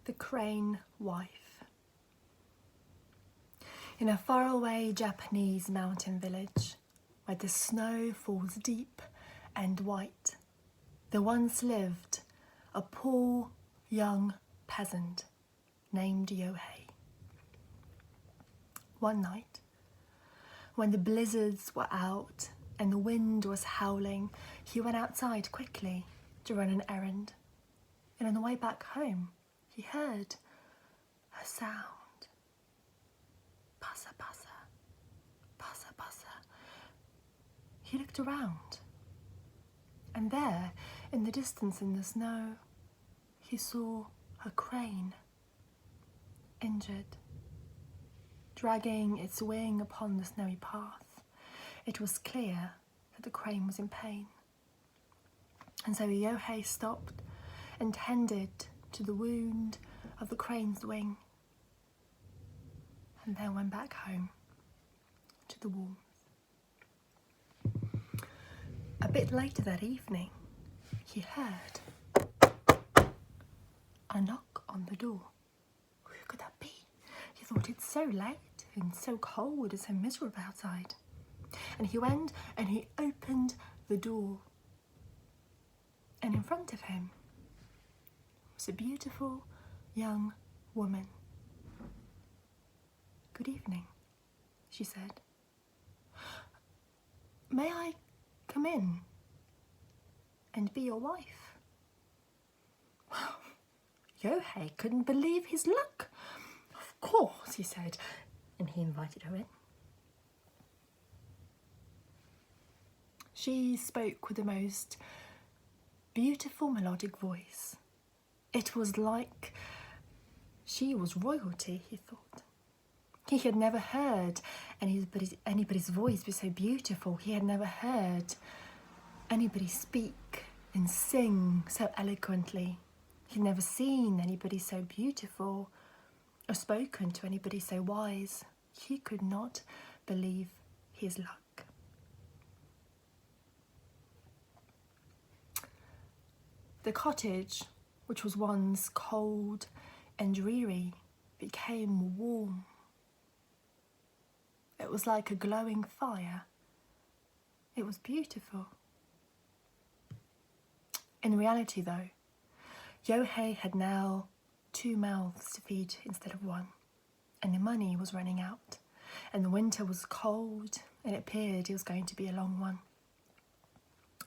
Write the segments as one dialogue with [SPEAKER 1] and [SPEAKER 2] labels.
[SPEAKER 1] The Crane Wife. In a faraway Japanese mountain village, where the snow falls deep and white, there once lived a poor young peasant named Yohei. One night, when the blizzards were out and the wind was howling, he went outside quickly to run an errand. And on the way back home, he heard a sound. Passa, passa, passa, passa. He looked around, and there, in the distance in the snow, he saw a crane, injured, dragging its wing upon the snowy path. It was clear that the crane was in pain. And so Yohei stopped and tended to the wound of the crane's wing, and then went back home to the warmth. A bit later that evening, he heard a knock on the door. Who could that be? He thought, it's so late and so cold and so miserable outside. And he went and he opened the door, and in front of him was a beautiful young woman. "Good evening," she said. "May I come in and be your wife?" Well, Yohei couldn't believe his luck. "Of course," he said, and he invited her in. She spoke with the most beautiful melodic voice. It was like she was royalty, he thought. He had never heard anybody's voice be so beautiful. He had never heard anybody speak and sing so eloquently. He'd never seen anybody so beautiful or spoken to anybody so wise. He could not believe his luck. The cottage, which was once cold and dreary, became warm. It was like a glowing fire. It was beautiful. In reality, though, Yohei had now 2 mouths to feed instead of 1, and the money was running out, and the winter was cold, and it appeared it was going to be a long one.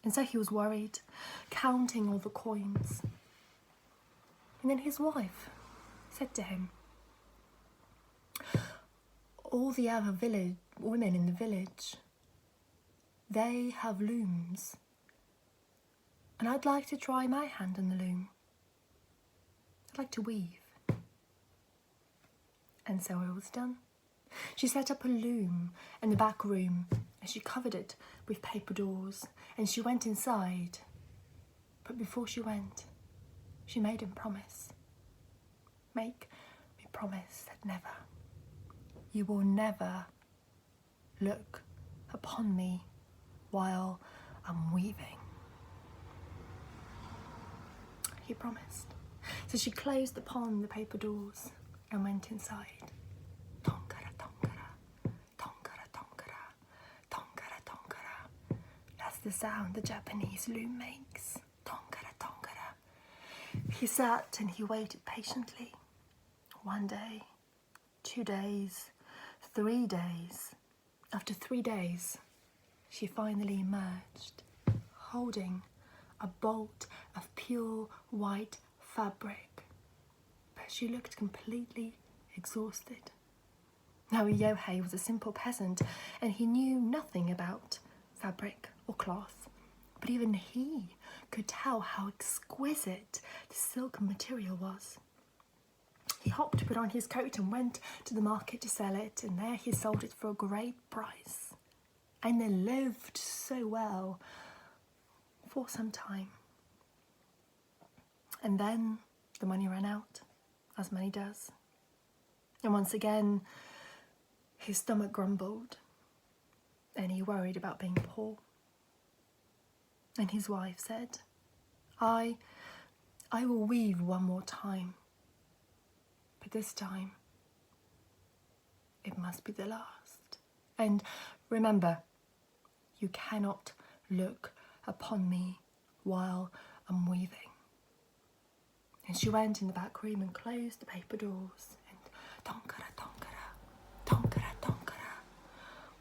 [SPEAKER 1] And so he was worried, counting all the coins. And then his wife said to him, "All the other women in the village, they have looms, and I'd like to try my hand on the loom. I'd like to weave." And so it was done. She set up a loom in the back room, and she covered it with paper doors, and she went inside. But before she went, she made him promise. "Make me promise that never, you will never look upon me while I'm weaving." He promised. So she closed upon the paper doors and went inside. Tonkara, tonkara, tonkara, tonkara, tonkara, tonkara. That's the sound the Japanese loom makes. Tonkara, tonkara. He sat and he waited patiently. 1 day, 2 days, 3 days. After 3 days, she finally emerged, holding a bolt of pure white fabric. But she looked completely exhausted. Now Yohei was a simple peasant, and he knew nothing about fabric or cloth, but even he could tell how exquisite the silken material was. He hopped, put on his coat, and went to the market to sell it, and there he sold it for a great price. And they lived so well for some time. And then the money ran out, as money does. And once again, his stomach grumbled, and he worried about being poor. And his wife said, I will weave 1 more time, But this time, it must be the last. And remember, you cannot look upon me while I'm weaving. And she went in the back room and closed the paper doors. And tonkara, tonkara, tonkara, tonkara.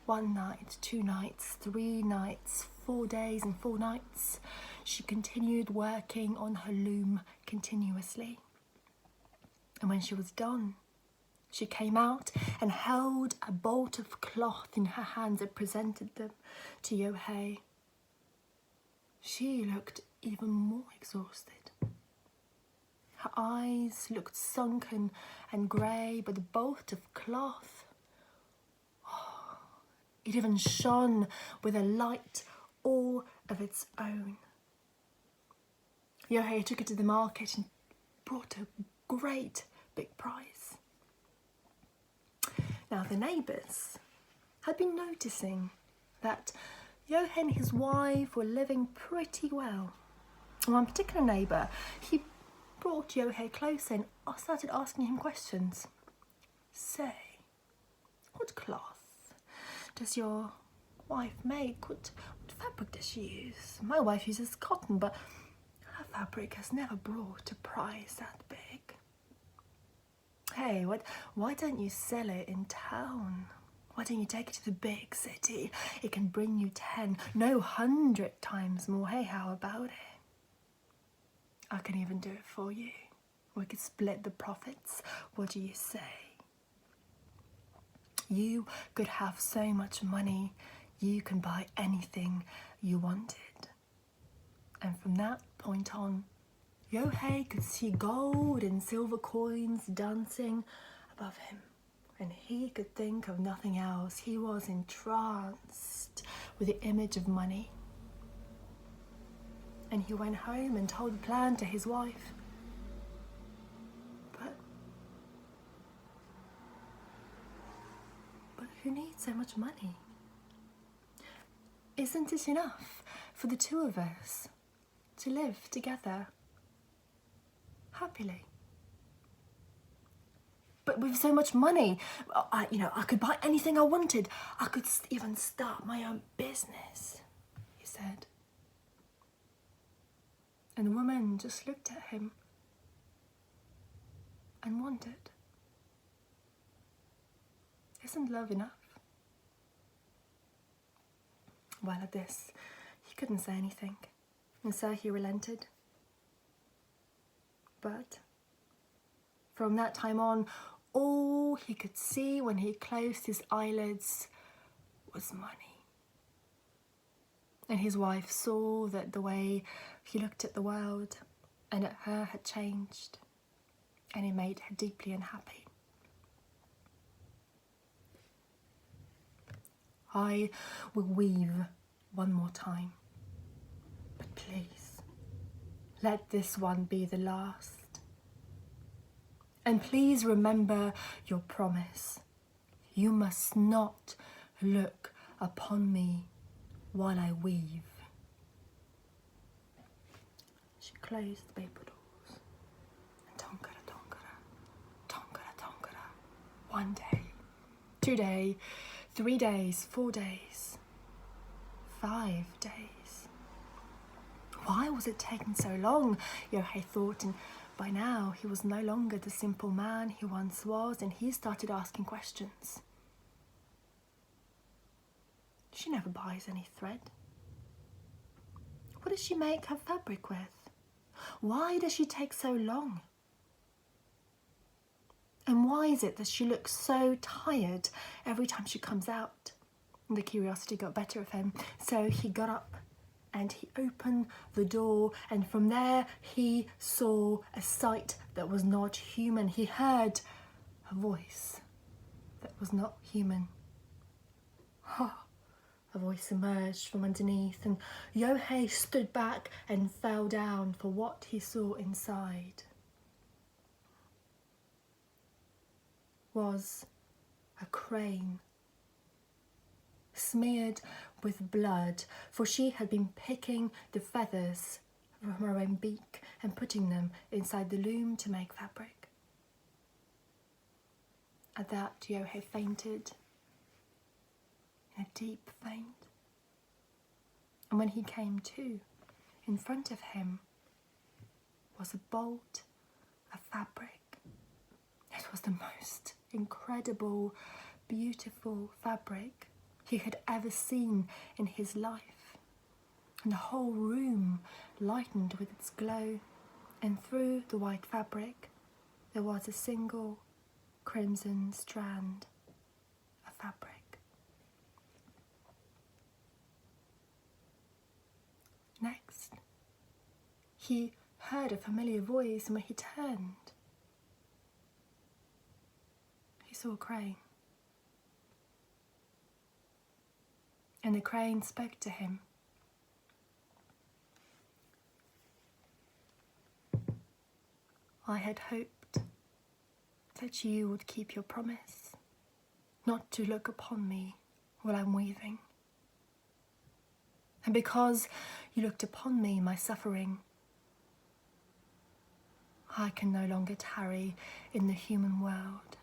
[SPEAKER 1] 1 night, 2 nights, 3 nights, 4 days and 4 nights. She continued working on her loom continuously. And when she was done, she came out and held a bolt of cloth in her hands and presented them to Yohei. She looked even more exhausted. Her eyes looked sunken and grey, but the bolt of cloth, it even shone with a light all of its own. Yohei took it to the market and brought a great big prize. Now the neighbours had been noticing that Yohei and his wife were living pretty well. One particular neighbour, he brought Yohei close and started asking him questions. Say, what cloth does your wife make? What fabric does she use? My wife uses cotton, but her fabric has never brought a price that big. Hey, why don't you sell it in town? Why don't you take it to the big city? It can bring you 10, no 100 times more. Hey, how about it? I can even do it for you. We could split the profits. What do you say? You could have so much money, you can buy anything you wanted. And from that point on, Yohei could see gold and silver coins dancing above him. And he could think of nothing else. He was entranced with the image of money. And he went home and told the plan to his wife. But who needs so much money? Isn't it enough for the two of us to live together happily? But with so much money, I could buy anything I wanted. I could even start my own business, he said. And the woman just looked at him and wondered, isn't love enough? Well, at this, he couldn't say anything, and so he relented. But from that time on, all he could see when he closed his eyelids was money. And his wife saw that the way he looked at the world and at her had changed, and it made her deeply unhappy. I will weave one more time, but please, let this one be the last. And please remember your promise. You must not look upon me while I weave. She closed the paper doors. And tonkara, tonkara, tonkara, tonkara. 1 day, 2 days, 3 days, 4 days, 5 days. Why was it taking so long? Yohei thought, and by now he was no longer the simple man he once was, and he started asking questions. She never buys any thread. What does she make her fabric with? Why does she take so long? And why is it that she looks so tired every time she comes out? And the curiosity got better of him, so he got up and he opened the door, and from there he saw a sight that was not human. He heard a voice that was not human. A voice emerged from underneath, and Yohei stood back and fell down for what he saw inside was a crane, smeared with blood, for she had been picking the feathers from her own beak and putting them inside the loom to make fabric. At that, Yohei fainted in a deep faint. And when he came to, in front of him was a bolt of fabric. It was the most incredible, beautiful fabric he had ever seen in his life. And the whole room lightened with its glow, and through the white fabric there was a single crimson strand of fabric. Next, he heard a familiar voice, and when he turned, he saw a crane. And the crane spoke to him. I had hoped that you would keep your promise, not to look upon me while I'm weaving. And because you looked upon me, my suffering, I can no longer tarry in the human world.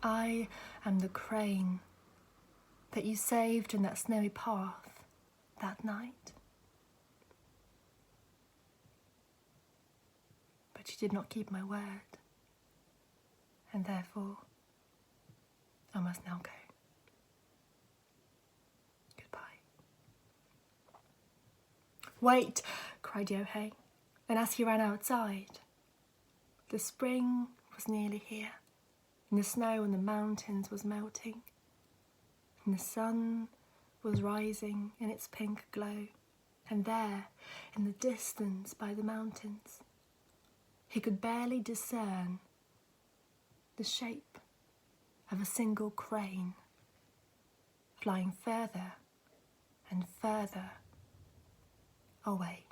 [SPEAKER 1] I am the crane that you saved in that snowy path that night. But you did not keep my word, and therefore I must now go. Goodbye. Wait, cried Yohei, and as he ran outside, the spring was nearly here, and the snow on the mountains was melting, and the sun was rising in its pink glow, and there, in the distance by the mountains, he could barely discern the shape of a single crane flying further and further away.